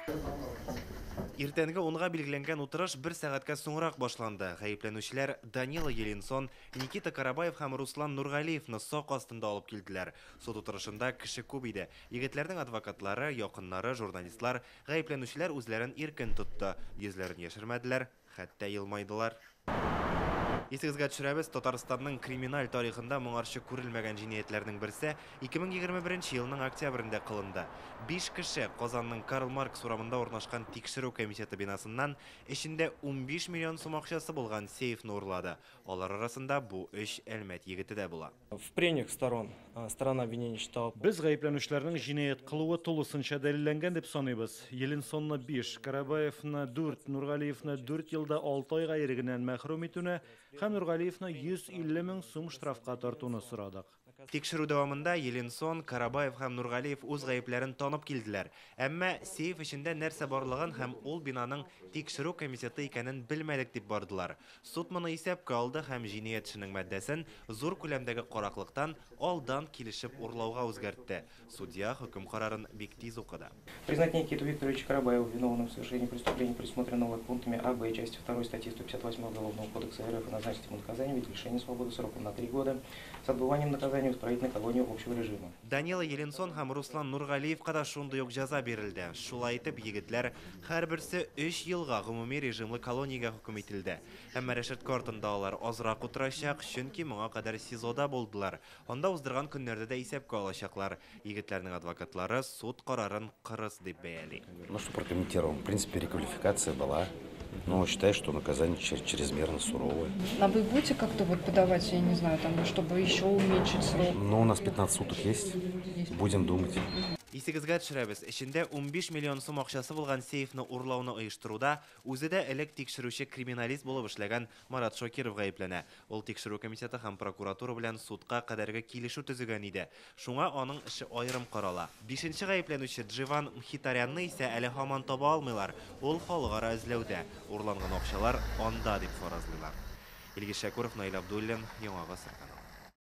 Иртәнге 10-га билгеләнгән утырыш 1 сәгатькә соңрак башланды. Гаепләнүчеләр Данила Еленсон, Никита Карабаев һәм Руслан Нургалиевны сак астында алып килделәр. Суд утырышында кеше күп иде. Егетләрнең адвокатлары, якыннары, журналистлар, гаепләнүчеләр үзләрен иркен тотты. Йөзләрен яшермәделәр, хәтта елмайдылар. Исегезгә төшерәбез, Татарстанның криминаль тарихында моңарчы күрелмәгән җинаятләрнең берсе 2021 елның октябрендә кылынды. 5 кеше Казанның Карл Маркс урамында урнашкан тикшерү комитеты бинасыннан эчендә 15 миллион сум акчасы булган сейфны урлады. Алар арасында бу 3 әлмәт егете дә була. В прениях сторона обвинения считала. Без гаепләнүчеләрнең җинаять кылуы тулысынча дәлилләнгән дип саныйбыз. Еленсонны 5, Карабаевны 4, Нургалиевны 4 елда 6 айга ирегеннән мәхрүм итүне һәм Нургалиевны 150 мең сум штрафка тартуны сорадык. Тикшерү дәвамында Еленсон, Карабаев һәм Нургалиев үз гаепләрен танып килделәр. Әмма сейф эчендә нәрсә барлыгын һәм ул бинаның тикшерү комитеты икәнен белмәдек дип бардылар. Суд моны исәпкә алды һәм җинаять эшенең мәддәсен зур күләмдәге караклыктан алдан килешеп урлауга үзгәртте. Судья хөкем карарын бик тиз укыды. Признать Никиту Викторовича Карабаева виновным в совершении преступления, предусмотренного пунктами А, Б части 2 статьи 158 Уголовного кодекса РФ, и назначить ему наказание в виде лишения свободы сроком на 3 года с отбыванием наказания в исправительной колонии общего режима. Данила Еленсон һәм Руслан Нургалиевка да шундый ук җәза бирелде. Шулай итеп, егетләр һәрберсе 3 елга гомуми режимлы колониягә хөкем ителде. Әмма решетка артында алар азрак утырачак, чөнки моңа кадәр СИЗОда булдылар. Анда уздырган көннәрдә дә исәпкә алачаклар. Егетләрнең адвокатлары суд карарын кырыс дип бәяли. Ну что прокомментировал? В принципе, реквалификация была. Но считаю, что наказание чрезмерно суровое. А вы будете как-то вот подавать, я не знаю, там, чтобы еще уменьшить срок? Но у нас 15 суток есть. Будем думать. Исегезгә төшерәбез, эчендә 15 миллион сум акчасы булган сейфны урлауны оештыруда үзе дә элек тикшерүче криминалист булып эшләгән Марат Шакиров гаепләнә. Ул тикшерү комитеты һәм прокуратура белән судка кадәрге килешү төзегән иде. Шуңа аның эше аерым карала. 5нче гаепләнүче Дживан Мхитарянны исә әле һаман таба алмыйлар. Ул халыкара эзләүдә. Урланган акчалар анда дип фаразлыйлар. Илгиз Шәкүров, Наил Абдуллин, Яңа Гасыр.